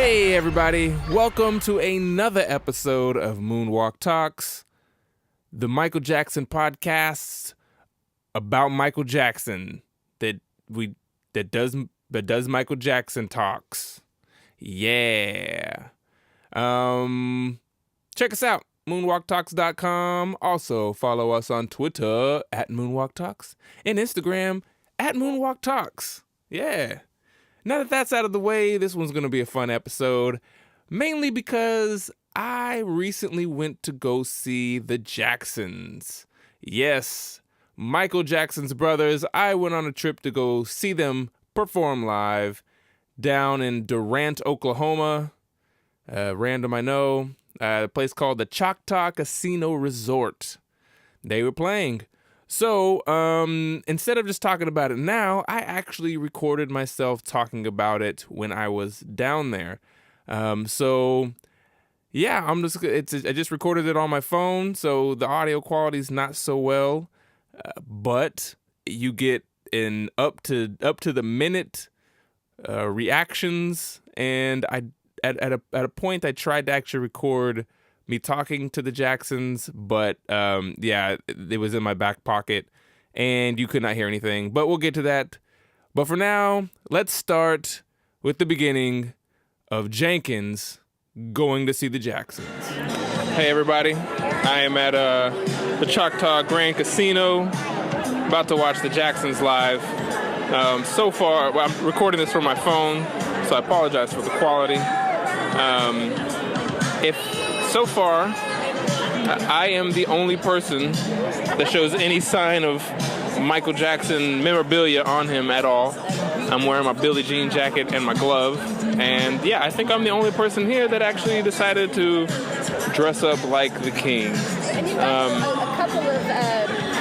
Hey everybody, welcome to another episode of Moonwalk Talks, the Michael Jackson podcast about Michael Jackson that does Michael Jackson talks. Yeah. Check us out, moonwalktalks.com. Also follow us on Twitter at Moonwalk Talks and Instagram at Moonwalk Talks. Yeah. Now that that's out of the way, this one's going to be a fun episode, mainly because I recently went to go see the Jacksons. Yes, Michael Jackson's brothers. I went on a trip to go see them perform live down in Durant, Oklahoma. Random, I know. A place called the Choctaw Casino Resort. They were playing. So, instead of just talking about it now, I actually recorded myself talking about it when I was down there. I just recorded it on my phone, so the audio quality is not so well, but you get an up to the minute reactions, and at a point I tried to actually record me talking to the Jacksons, but it was in my back pocket, and you could not hear anything. But we'll get to that. But for now, let's start with the beginning of Jenkins going to see the Jacksons. Hey everybody, I am at the Choctaw Grand Casino, about to watch the Jacksons live. So far, I'm recording this from my phone, so I apologize for the quality. So far, I am the only person that shows any sign of Michael Jackson memorabilia on him at all. I'm wearing my Billie Jean jacket and my glove. And yeah, I think I'm the only person here that actually decided to dress up like the king. And you got a couple of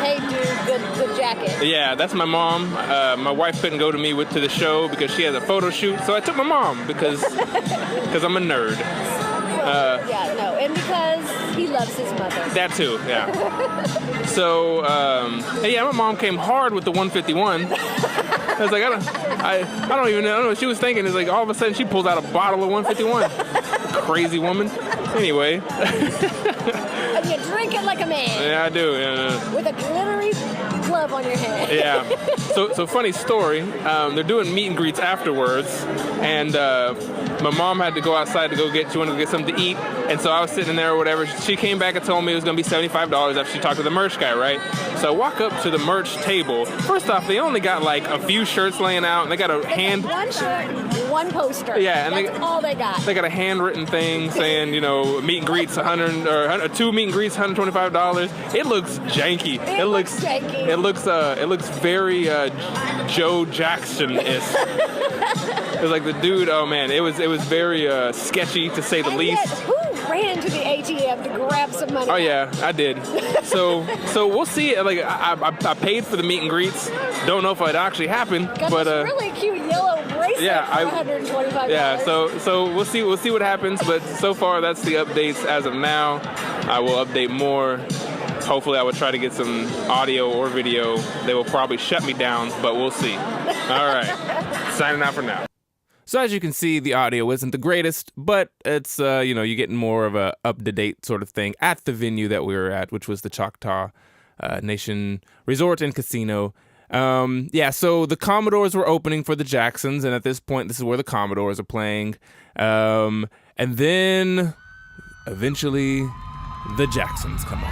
hey dude, good jackets. Yeah, that's my mom. My wife couldn't go to the show because she has a photo shoot. So I took my mom because I'm a nerd. And because he loves his mother. That too, yeah. So, my mom came hard with the 151. I was like, I don't even know. I don't know what she was thinking. It's like all of a sudden she pulls out a bottle of 151. Crazy woman. Anyway. And you drink it like a man. Yeah, I do. Yeah. With a glittery glove on your head. Yeah. So funny story. They're doing meet and greets afterwards, and my mom had to go outside she wanted to get something to eat, and so I was sitting there or whatever. She came back and told me it was going to be $75 after she talked to the merch guy, right? So I walk up to the merch table. First off, they only got like a few shirts laying out, and they got one shirt, one poster. Yeah, and that's all they got. They got a handwritten thing saying, meet and greets 100 or 2 meet and greets $125. It looks janky. It looks janky. It looks very Joe Jackson-esque. It was like the dude. Oh man, it was very sketchy to say the least. Yet, who ran to the ATM to grab some money? Oh yeah, I did. So we'll see. Like I paid for the meet and greets. Don't know if it actually happened, but this really cute yellow bracelet for $125. Yeah. So we'll see what happens. But so far, that's the updates as of now. I will update more. Hopefully, I will try to get some audio or video. They will probably shut me down, but we'll see. All right, signing out for now. So as you can see, the audio isn't the greatest, but it's, you're getting more of a up-to-date sort of thing at the venue that we were at, which was the Choctaw Nation Resort and Casino. So the Commodores were opening for the Jacksons, and at this point, this is where the Commodores are playing. And then, eventually, the Jacksons come on.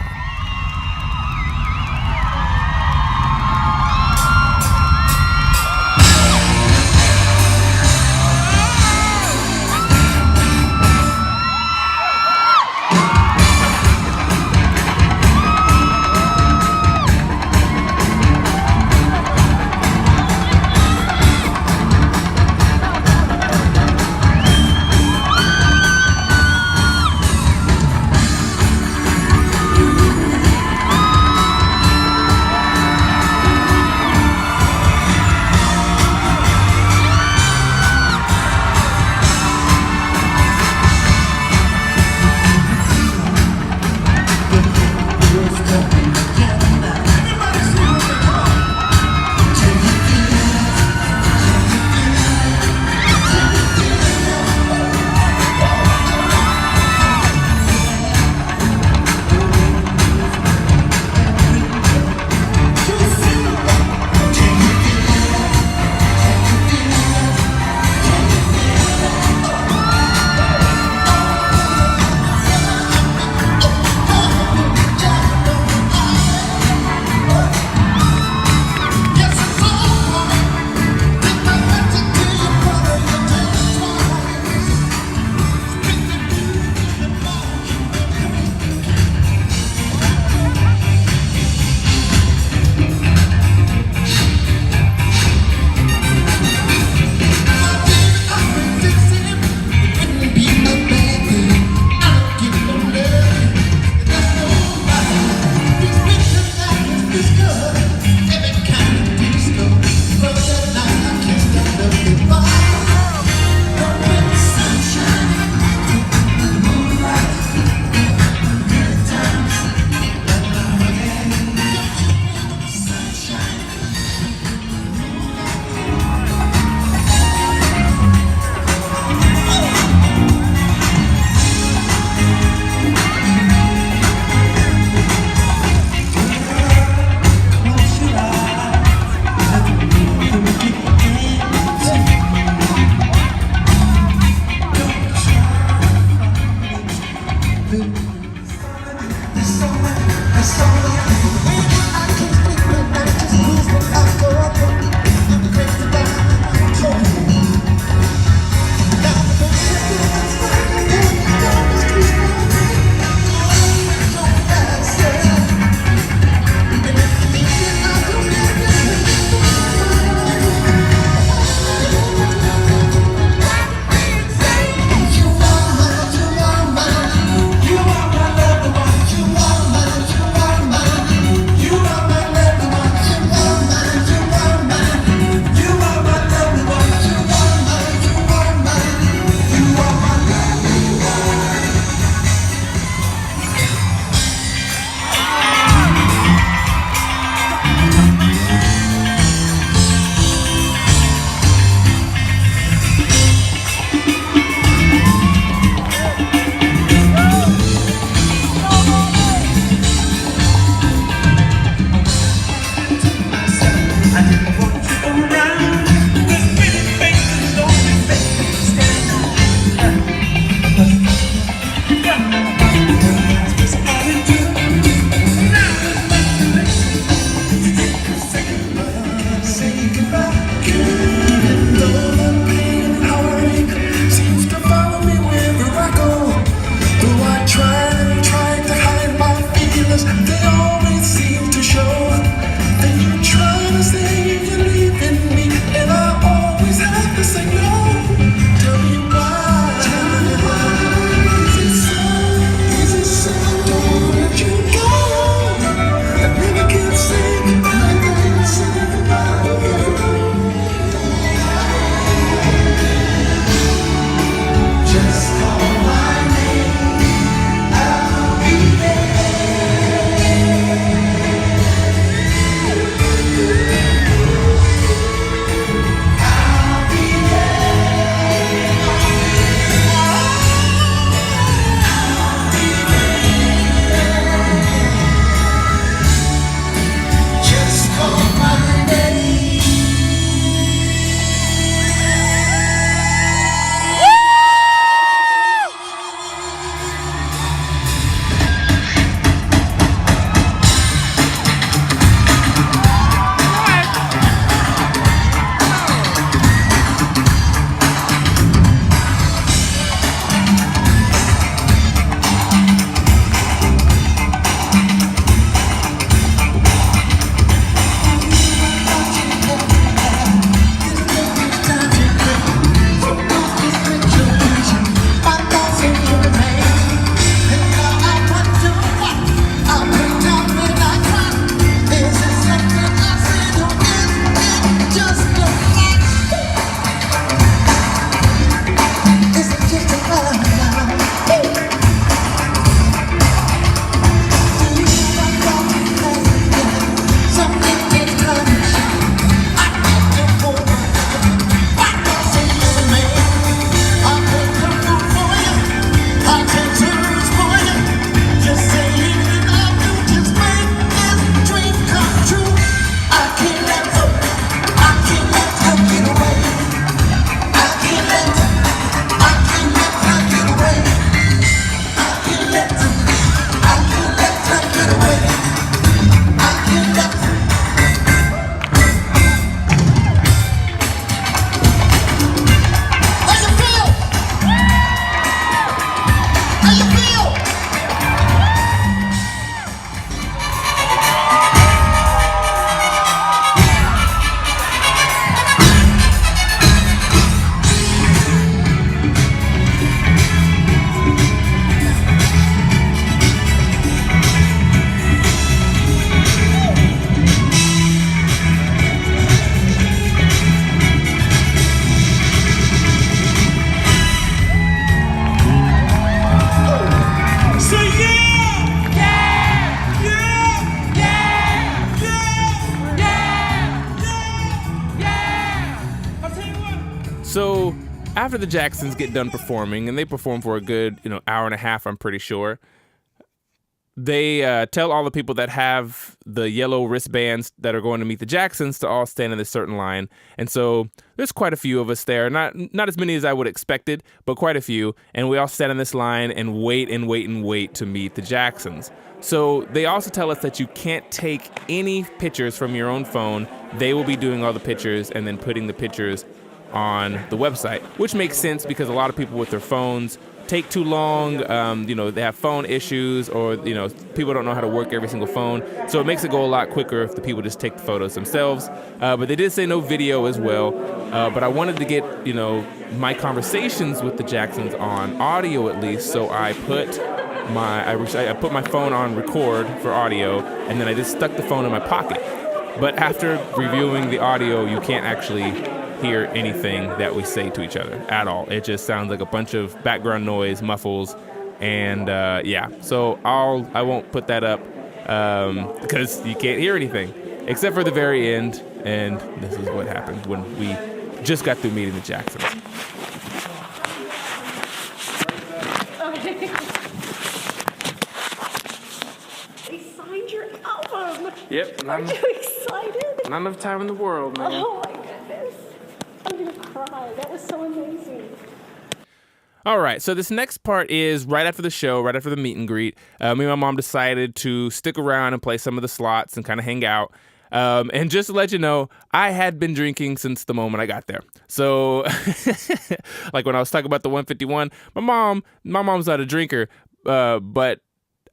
So after the Jacksons get done performing, and they perform for a good, hour and a half, I'm pretty sure, they tell all the people that have the yellow wristbands that are going to meet the Jacksons to all stand in this certain line. And so there's quite a few of us there. Not as many as I would expected, but quite a few. And we all stand in this line and wait and wait and wait to meet the Jacksons. So they also tell us that you can't take any pictures from your own phone. They will be doing all the pictures and then putting the pictures on the website, which makes sense because a lot of people with their phones take too long. They have phone issues, or people don't know how to work every single phone. So it makes it go a lot quicker if the people just take the photos themselves. But they did say no video as well. But I wanted to get my conversations with the Jacksons on audio at least. So I put my phone on record for audio, and then I just stuck the phone in my pocket. But after reviewing the audio, you can't actually hear anything that we say to each other at all. It just sounds like a bunch of background noise, muffles, and So I won't put that up because you can't hear anything except for the very end. And this is what happened when we just got through meeting the Jacksons. They signed your album. Yep. Are you excited? Not enough time in the world, man. Oh my goodness. I'm going to cry. That was so amazing. All right, so this next part is right after the show, right after the meet and greet. Me and my mom decided to stick around and play some of the slots and kind of hang out. And just to let you know, I had been drinking since the moment I got there. So, like when I was talking about the 151, my mom's not a drinker, but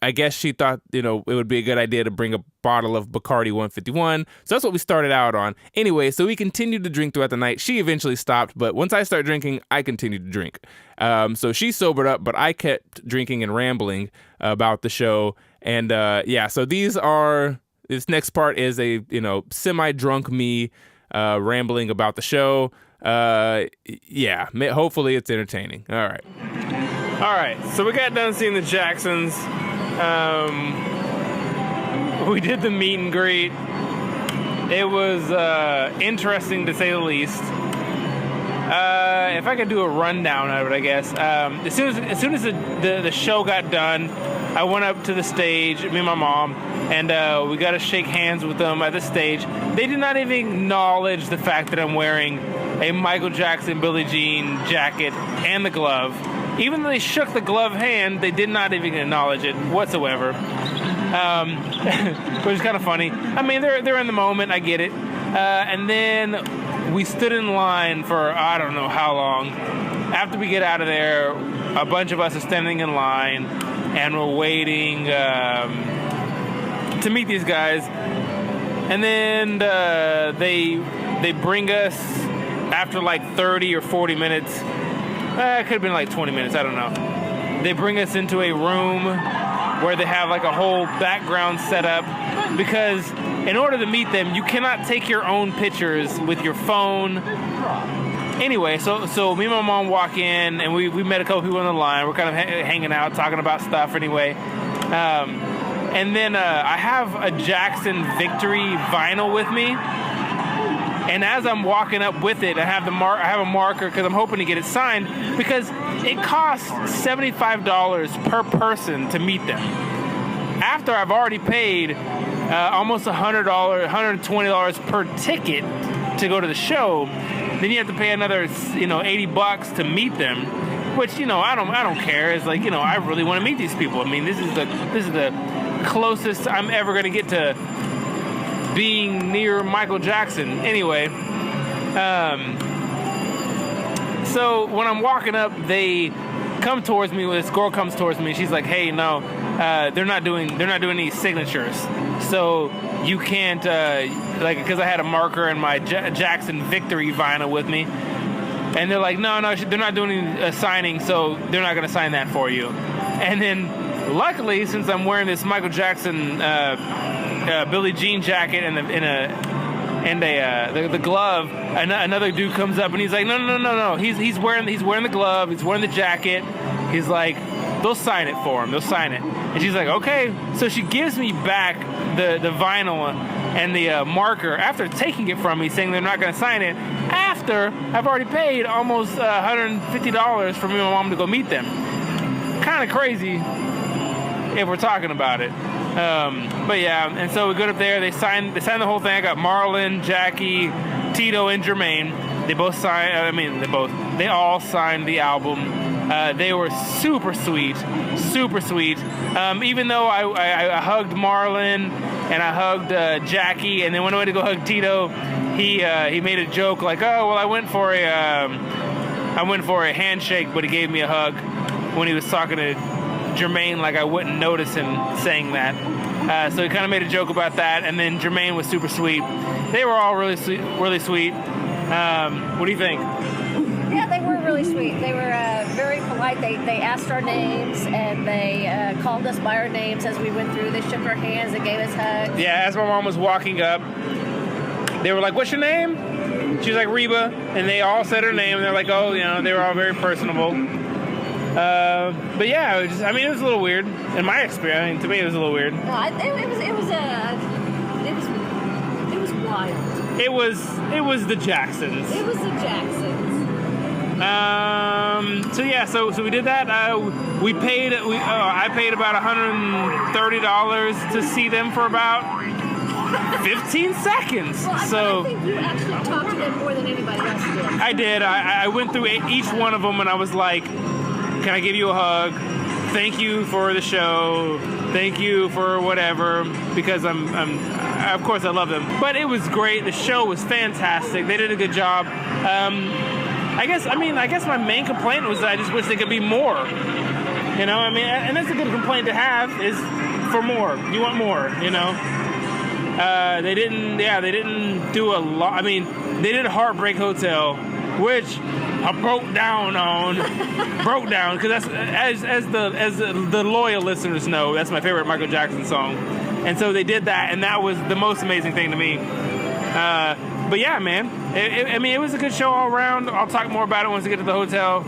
I guess she thought, it would be a good idea to bring a bottle of Bacardi 151. So that's what we started out on. Anyway, so we continued to drink throughout the night. She eventually stopped, but once I started drinking, I continued to drink. So she sobered up, but I kept drinking and rambling about the show. And so this next part is a, semi-drunk me rambling about the show. Hopefully it's entertaining. All right, so we got done seeing the Jacksons. We did the meet and greet. It was interesting to say the least. If I could do a rundown of it, I guess. As soon as the show got done, I went up to the stage, me and my mom, and we got to shake hands with them at the stage. They did not even acknowledge the fact that I'm wearing a Michael Jackson Billie Jean jacket and the glove. Even though they shook the glove hand, they did not even acknowledge it whatsoever. Which is kind of funny. I mean, they're in the moment. I get it. And then we stood in line for I don't know how long. After we get out of there, a bunch of us are standing in line, and we're waiting to meet these guys. And then they bring us after like 30 or 40 minutes. It could have been like 20 minutes, I don't know. They bring us into a room where they have like a whole background set up, because in order to meet them, you cannot take your own pictures with your phone. Anyway, so me and my mom walk in, and we met a couple people on the line. We're kind of hanging out, talking about stuff anyway. And then I have a Jackson Victory vinyl with me. And as I'm walking up with it, I have a marker because I'm hoping to get it signed, because it costs $75 per person to meet them. After I've already paid almost $100, $120 per ticket to go to the show, then you have to pay another $80 to meet them. Which I don't care. It's like I really want to meet these people. I mean, this is the closest I'm ever going to get to being near Michael Jackson. Anyway, so when I'm walking up, they come towards me. This girl comes towards me. She's like, "Hey, no, they're not doing any signatures, so you can't because I had a marker and my Jackson Victory vinyl with me." And they're like, no, they're not doing a signing, so they're not going to sign that for you. And then, luckily, since I'm wearing this Michael Jackson Billie Jean jacket and the glove, another dude comes up and he's like, no. He's wearing the glove. He's wearing the jacket. He's like, they'll sign it for him. They'll sign it. And she's like, okay. So she gives me back the vinyl and the marker after taking it from me, saying they're not going to sign it. after I've already paid almost $150 for me and my mom to go meet them. Kind of crazy if we're talking about it. But yeah, and so we go up there. They signed the whole thing. I got Marlon, Jackie, Tito, and Jermaine. They both signed. They all signed the album. They were super sweet. Even though I hugged Marlon and I hugged Jackie, and then when I went to go hug Tito, he made a joke like, "Oh, well, I went for a handshake, but he gave me a hug," when he was talking to Jermaine, like I wouldn't notice him saying that. So he kind of made a joke about that, and then Jermaine was super sweet. They were all really sweet. What do you think? Yeah, they were really sweet. They were very polite. They asked our names, and they called us by our names as we went through. They shook our hands and gave us hugs. Yeah, as my mom was walking up, they were like, "What's your name?" She was like, "Reba," and they all said her name. And they're like, "Oh, they were all very personable." But yeah, it was a little weird in my experience. To me, it was a little weird. No, it was wild. It was the Jacksons. It was the Jacksons. So yeah, so we did that. I paid about $130 to see them for about 15 seconds. Well, I think you actually talked to them more than anybody else did. I did. I went through each one of them and I was like, "Can I give you a hug? Thank you for the show. Thank you for whatever," because of course I love them. But it was great. The show was fantastic. They did a good job. I guess my main complaint was that I just wish they could be more. And that's a good complaint to have, is for more. You want more, They didn't do a lot. They did Heartbreak Hotel, which I broke down because that's as the loyal listeners know, that's my favorite Michael Jackson song, and so they did that, and that was the most amazing thing to me. But yeah, man, it was a good show all around. I'll talk more about it once we get to the hotel.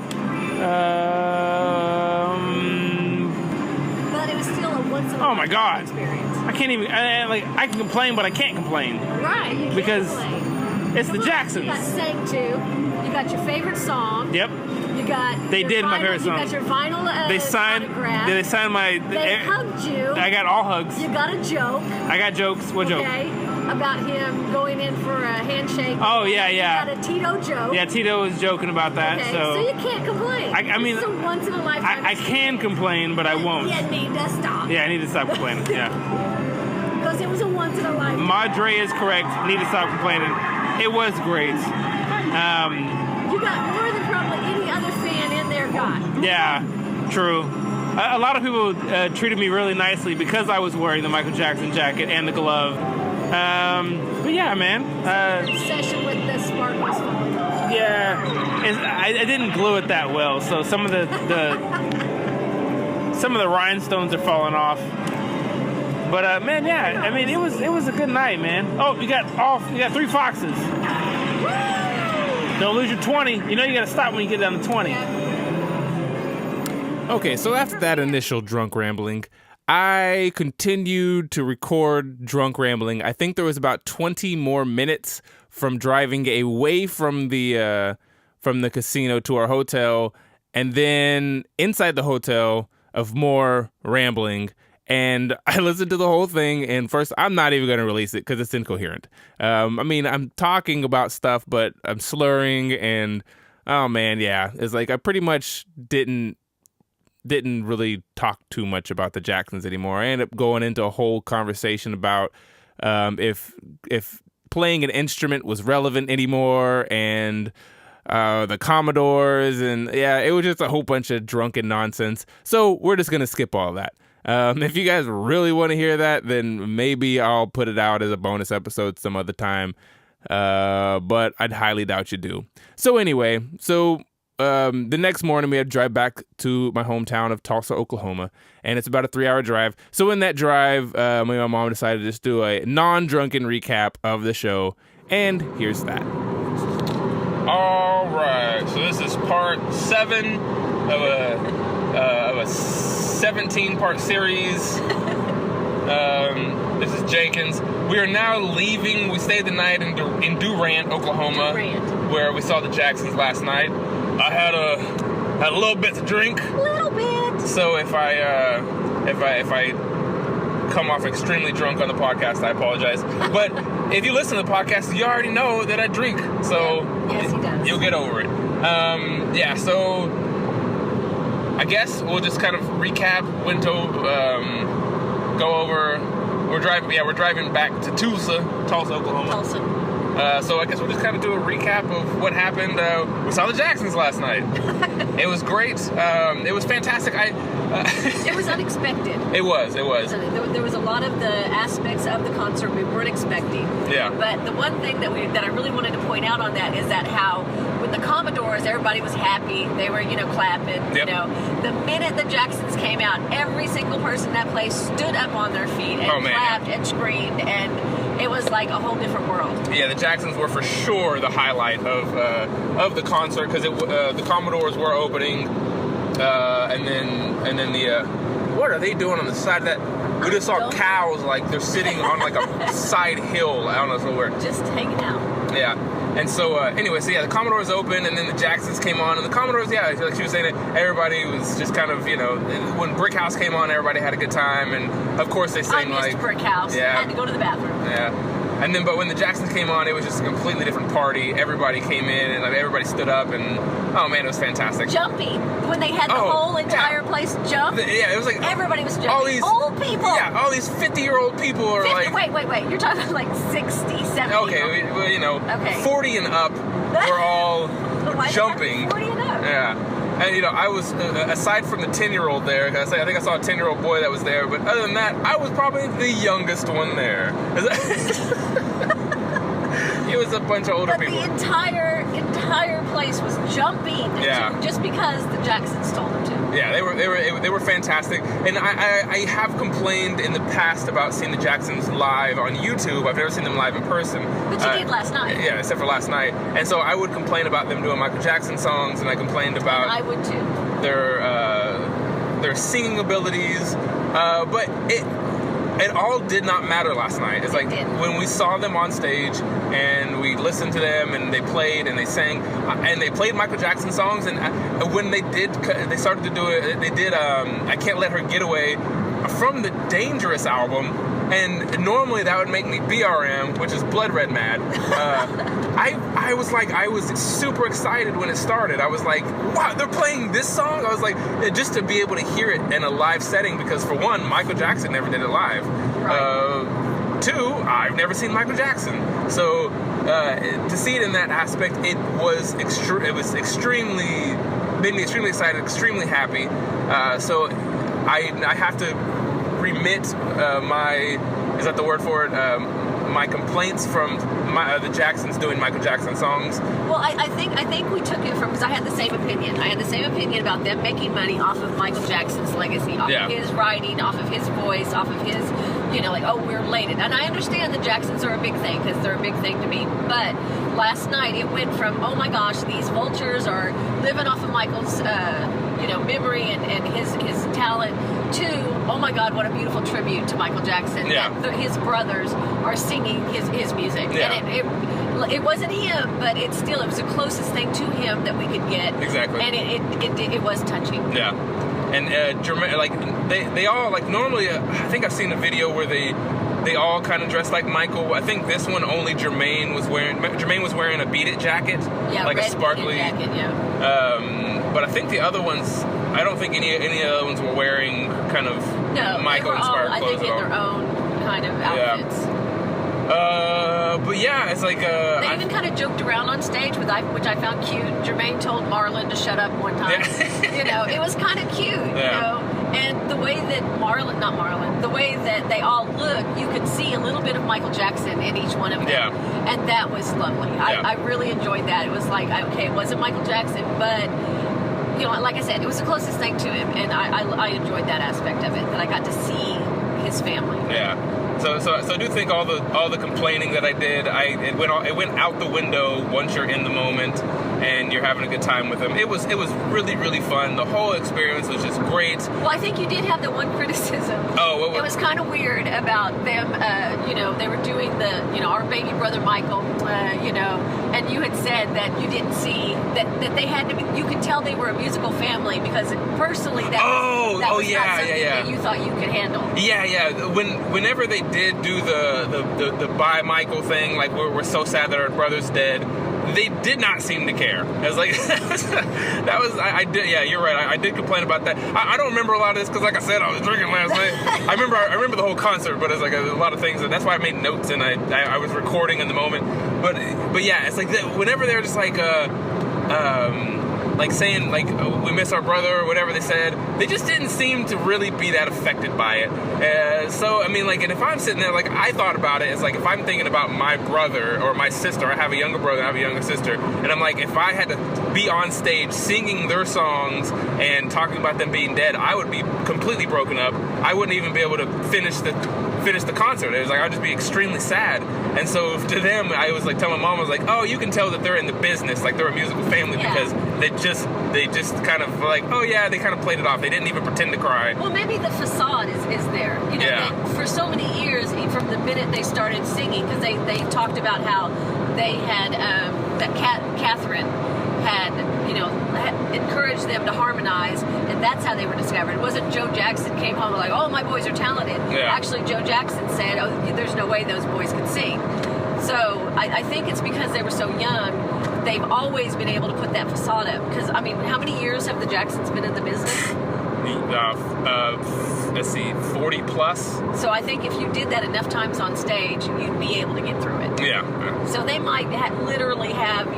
But it was still a once in a Oh my God, experience. I can't even I can complain, but I can't complain. Right, you can't Because complain. it's the Jacksons. You got sang to. You got your favorite song. Yep. You got. They your did my vinyl- favorite song. You got your vinyl. They signed my. They hugged you. I got all hugs. You got a joke. I got jokes. What joke? Okay. About him going in for a handshake. Oh yeah. You got a Tito joke. Yeah, Tito was joking about that. Okay. So you can't complain. It's a once in a lifetime. I can complain, but I won't. You need to stop. Yeah, I need to stop complaining. Yeah. Because it was a once in a lifetime. Madre is correct. Need to stop complaining. It was great. You got more than probably any other fan in there got. Yeah, true. A lot of people treated me really nicely because I was wearing the Michael Jackson jacket and the glove. But yeah, man. Session with the sparkles falling off. Yeah, I didn't glue it that well, so some of the rhinestones are falling off. But man, yeah, it was a good night, man. Oh, you got 3 foxes. Don't lose your 20. You got to stop when you get down to 20. Okay, so after that initial drunk rambling, I continued to record drunk rambling. I think there was about 20 more minutes from driving away from the casino to our hotel, and then inside the hotel of more rambling. And I listened to the whole thing, and first, I'm not even going to release it because it's incoherent. I'm talking about stuff, but I'm slurring, and oh man, yeah. It's like I pretty much didn't really talk too much about the Jacksons anymore. I ended up going into a whole conversation about if playing an instrument was relevant anymore, and the Commodores, and yeah, it was just a whole bunch of drunken nonsense. So we're just going to skip all that. If you guys really want to hear that, then maybe I'll put it out as a bonus episode some other time. But I'd highly doubt you do. So anyway, the next morning we had to drive back to my hometown of Tulsa, Oklahoma, and it's about a 3-hour drive. So in that drive, me and my mom decided to just do a non-drunken recap of the show, and here's that. All right, so this is part 7 of a 17-part series. This is Jenkins. We are now leaving. We stayed the night in Durant, Oklahoma. where we saw the Jacksons last night. I had a little bit to drink. A little bit. So if I come off extremely drunk on the podcast, I apologize. But if you listen to the podcast, you already know that I drink. So yes, he does. You'll get over it. So I guess we'll just kind of recap, go over. We're driving back to Tulsa, Oklahoma. Tulsa. So I guess we'll just kind of do a recap of what happened. We saw the Jacksons last night. It was great. It was fantastic. It was unexpected. It was. There was a lot of the aspects of the concert we weren't expecting. Yeah. But the one thing that I really wanted to point out on that is that how with the Commodores, everybody was happy. They were, clapping. Yep. The minute the Jacksons came out, every single person in that place stood up on their feet and clapped and screamed, and it was like a whole different world. Yeah, the Jacksons were for sure the highlight of the concert because the Commodores were opening, and then the what are they doing on the side of that? We just saw cows, like they're sitting on like a side hill. I don't know somewhere. Just hanging out. Yeah. And so, the Commodores opened, and then the Jacksons came on, and the Commodores, like she was saying, everybody was just kind of, when Brick House came on, everybody had a good time, and of course they sang I missed Brick House. Yeah. I had to go to the bathroom. Yeah. And then, but when the Jacksons came on, it was just a completely different party. Everybody came in, and everybody stood up, and oh man, it was fantastic. Jumping. When they had the whole entire place jump. It was like everybody was jumping. All these old people. Yeah, all these 50-year-old people are 50, like. Wait. You're talking about like 60, 70. Okay, 40 and up were all jumping. 40 and up. Yeah. And, I was, aside from the 10-year-old there, I think I saw a 10-year-old boy that was there, but other than that, I was probably the youngest one there. It was a bunch of older people. But the entire place was jumping just because the Jacksons told them to. Yeah, they were fantastic. And I have complained in the past about seeing the Jacksons live on YouTube. I've never seen them live in person. But you did last night. Yeah, except for last night. And so I would complain about them doing Michael Jackson songs, and I complained about I would too. their singing abilities. But it all did not matter last night. It's like when we saw them on stage and we listened to them and they played and they sang and they played Michael Jackson songs, and when they started to do it, they did I Can't Let Her Get Away from the Dangerous album, and normally that would make me BRM, which is Blood Red Mad. I was super excited when it started. I was like, wow, they're playing this song? I was like, just to be able to hear it in a live setting, because for one, Michael Jackson never did it live. Right. Two, I've never seen Michael Jackson. So to see it in that aspect, it was extremely, made me extremely excited, extremely happy. So I have to remit is that the word for it? My complaints from the Jacksons doing Michael Jackson songs. Well, I think we took it from, because I had the same opinion. I had the same opinion about them making money off of Michael Jackson's legacy, off of his writing, off of his voice, off of his, we're related. And I understand the Jacksons are a big thing, because they're a big thing to me. But last night it went from, oh my gosh, these vultures are living off of Michael's, memory and his talent, to, oh my God, what a beautiful tribute to Michael Jackson. Yeah. That his brothers are singing his music. Yeah. And it wasn't him, but it was the closest thing to him that we could get. Exactly. And it was touching. Yeah. And Jermaine, they all, normally, I think I've seen a video where they all kind of dressed like Michael. I think this one only Jermaine was wearing a Beat It jacket. Yeah, like red a sparkly Beat It jacket, yeah. But I think the other ones, I don't think any of the other ones were wearing kind of Michael-inspired clothes I think in their own kind of outfits. But yeah, it's like they even kind of joked around on stage which I found cute. Jermaine told Marlon to shut up one time. It was kind of cute. And the way that the way that they all look, you could see a little bit of Michael Jackson in each one of them. Yeah. And that was lovely. I really enjoyed that. It was like, okay, it wasn't Michael Jackson, but like I said, it was the closest thing to him, and I enjoyed that aspect of it, that I got to see his family. Yeah. So I do think all the complaining that I did, it went out the window once you're in the moment and you're having a good time with them. It was really, really fun. The whole experience was just great. Well, I think you did have the one criticism. Oh, what was? It was kind of weird about them. They were doing our baby brother Michael. and you had said that you didn't see that they had to be, you could tell they were a musical family because personally that was not something that you thought you could handle. Whenever they did do the bye Michael thing, like we're so sad that our brother's dead, they did not seem to care. I was like, I did. Yeah, you're right. I did complain about that. I don't remember a lot of this because, like I said, I was drinking last night. I remember the whole concert, but it's like a lot of things, and that's why I made notes and I was recording in the moment. But yeah, it's like whenever they're just like saying like we miss our brother or whatever they said, they just didn't seem to really be that affected by it. So I mean, like, and if I'm sitting there, like, I thought about it, it's like if I'm thinking about my brother or my sister, I have a younger brother, I have a younger sister, and I'm like, if I had to be on stage singing their songs and talking about them being dead, I would be completely broken up. I wouldn't even be able to finish the concert. It was like I'd just be extremely sad. And so to them, I was like telling my mom, I was like, oh, you can tell that they're in the business, like they're a musical family, because they just kind of like, oh yeah, they kind of played it off. They didn't even pretend to cry. Well, maybe the facade is there. You know, that for so many years, from the minute they started singing, because they talked about how they had that Catherine had encouraged them to harmonize, and that's how they were discovered. It wasn't Joe Jackson came home and like, oh, my boys are talented. Yeah. Actually, Joe Jackson said, oh, there's no way those boys could sing. So I think it's because they were so young, they've always been able to put that facade up. Because, I mean, how many years have the Jacksons been in the business? Let's see, 40 plus. So I think if you did that enough times on stage, you'd be able to get through it. Yeah. So they might literally have,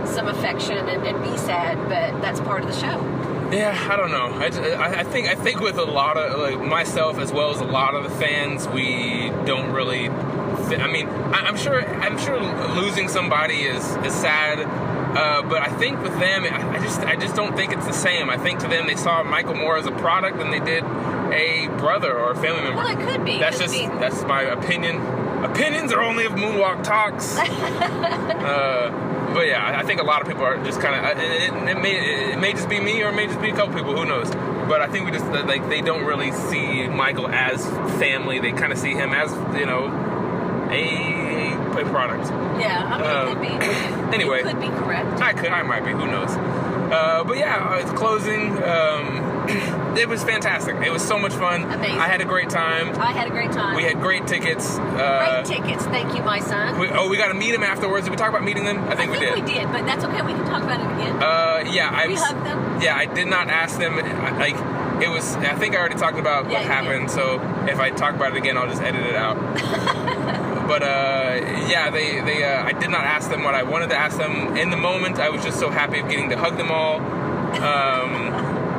some affection and be sad, but that's part of the show. Yeah, I don't know. I think with a lot of, like, myself as well as a lot of the fans, we don't really. I mean, I'm sure losing somebody is sad, but I think with them, I just don't think it's the same. I think to them they saw Michael more as a product than they did a brother or a family member. Well, it could be. That's my opinion. Opinions are only of Moonwalk Talks. But yeah, I think a lot of people are just kind of. It may just be me, or it may just be a couple people. Who knows? But I think we just like they don't really see Michael as family. They kind of see him as a product. Yeah, I mean, it could be. Anyway, you could be correct. I might be. Who knows? But yeah, it's closing. It was fantastic. It was so much fun. Amazing. I had a great time. I had a great time. We had great tickets. Great tickets. Thank you, my son. We got to meet him afterwards. Did we talk about meeting them? I think we did. We did, but that's okay. We can talk about it again. We hugged them. Yeah, I did not ask them. Like, it was. I think I already talked about what happened. Did. So if I talk about it again, I'll just edit it out. But I did not ask them what I wanted to ask them in the moment. I was just so happy of getting to hug them all.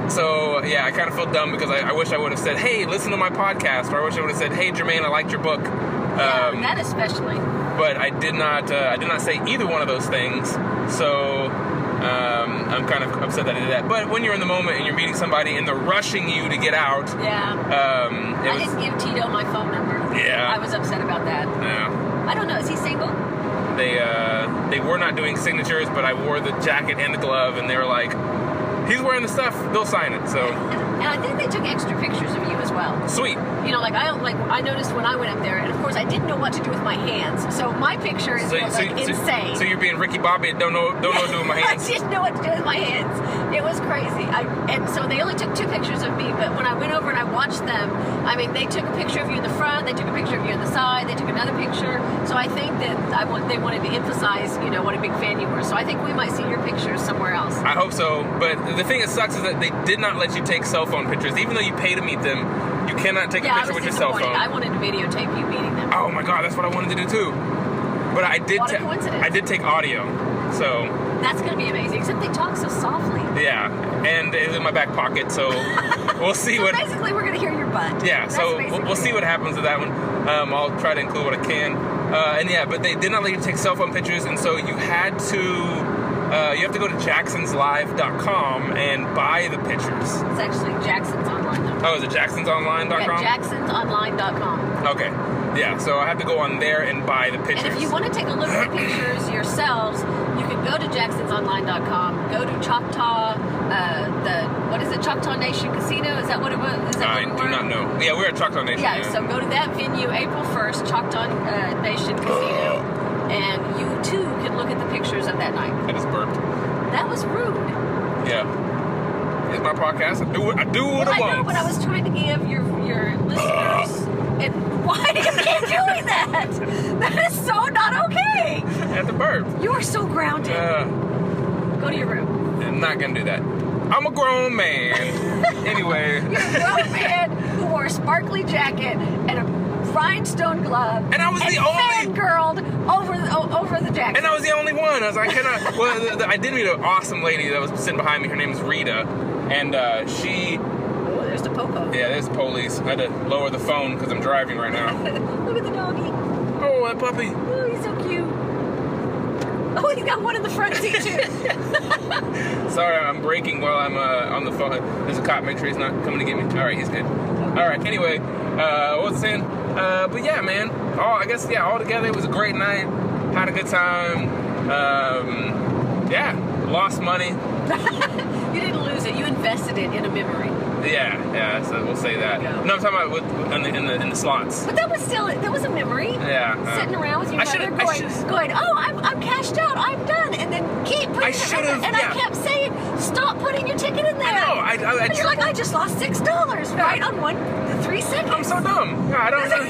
So yeah, I kind of felt dumb because I wish I would have said, "Hey, listen to my podcast," or I wish I would have said, "Hey, Jermaine, I liked your book." That especially. But I did not say either one of those things. So I'm kind of upset that I did that. But when you're in the moment and you're meeting somebody and they're rushing you to get out, I didn't give Tito my phone number. Yeah, I was upset about that. Yeah, I don't know. Is he single? They were not doing signatures, but I wore the jacket and the glove, and they were like, he's wearing the stuff, they'll sign it. So, and I think they took extra pictures of you as well. Sweet. I noticed when I went up there, and of course I didn't know what to do with my hands. So my picture is insane. So you're being Ricky Bobby, don't know what to do with my hands. I didn't know what to do with my hands. It was crazy. And so they only took 2 pictures of me, but when I went over and I watched them, I mean, they took a picture of you in the front, they took a picture of you on the side, they took another picture. So I think that they wanted to emphasize, what a big fan you were. So I think we might see your pictures somewhere else. I hope so. But the thing that sucks is that they did not let you take cell phone pictures. Even though you pay to meet them, you cannot take a picture with your cell phone. I wanted to videotape you meeting them. Oh my god, that's what I wanted to do too. But I did. What a coincidence. I did take audio, so that's going to be amazing. Except they talk so softly. Yeah, and it's in my back pocket, so we'll see what. Basically, we're going to hear your butt. Yeah, so we'll see what happens with that one. I'll try to include what I can. But they did not let you take cell phone pictures, and so you had to. You have to go to jacksonslive.com and buy the pictures. It's actually jacksonsonline.com. Oh, is it jacksonsonline.com? Yeah, jacksonsonline.com. Okay. Yeah, so I have to go on there and buy the pictures. And if you want to take a look at the pictures yourselves, you can go to jacksonsonline.com, go to Choctaw, Choctaw Nation Casino? Is that what it was? I do not know. Yeah, we're at Choctaw Nation. Yeah, so go to that venue April 1st, Choctaw Nation Casino. and you too can look at the pictures of that night. I just burped. That was rude. Yeah. It's my podcast. I do what I want. I know, but I was trying to give your listeners. And why do you keep doing that? That is so not okay. I had to burp. You are so grounded. Go to your room. I'm not gonna do that. I'm a grown man. Anyway. You're a grown man who wore a sparkly jacket and a rhinestone glove. And I was the only fangirled over the jacket. And I was the only one. I was like, I did meet an awesome lady that was sitting behind me. Her name is Rita. And she... Oh, there's the popo. Yeah, there's the police. I had to lower the phone because I'm driving right now. Look at the doggy. Oh, that puppy. Oh, he's so cute. Oh, he's got one in the front seat, too. Sorry, I'm braking while I'm on the phone. There's a cop. Make sure he's not coming to get me. All right, he's good. All right, anyway, what was I saying? But yeah, man. All together, it was a great night. Had a good time. Lost money. You didn't lose it. You invested it in a memory. Yeah. So we'll say that. No, I'm talking about in the slots. But that was a memory. Yeah. Sitting around with your mother going, oh, I'm cashed out. I'm done. And then keep putting I kept saying, stop putting your ticket in there. I know. And you're like, I just lost $6 right on 3 seconds. I'm so dumb. Yeah, I don't know.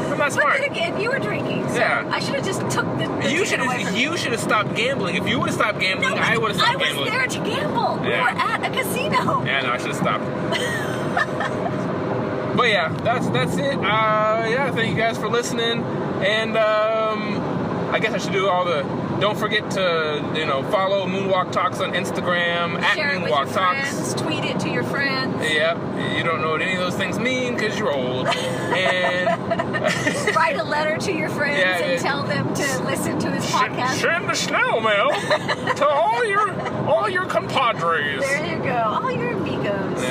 I'm not smart. But then again, you were drinking. So I should have just took the You should have stopped gambling. If you would have stopped gambling, I would have stopped gambling. I was there to gamble. Yeah. We were at a casino. Yeah, no, I should have stopped. But yeah, that's it. Thank you guys for listening. And I guess I should do all the... Don't forget to, follow Moonwalk Talks on Instagram, Share at it with Moonwalk your Talks. friends, tweet it to your friends. Yep, you don't know what any of those things mean because you're old. And write a letter to your friends and tell them to listen to his podcast. Send a snail mail to all your compadres. There you go, all your amigos.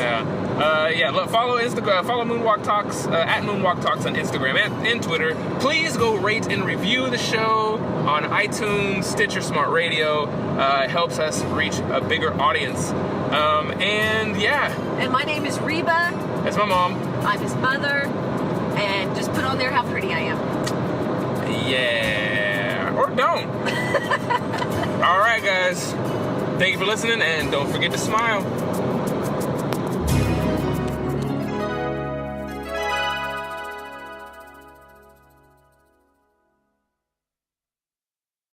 Follow Instagram. Follow Moonwalk Talks at Moonwalk Talks on Instagram and Twitter. Please go rate and review the show on iTunes, Stitcher, Smart Radio. It helps us reach a bigger audience. And my name is Reba. That's my mom. I'm his mother. And just put on there how pretty I am. Yeah. Or don't. All right, guys. Thank you for listening, and don't forget to smile.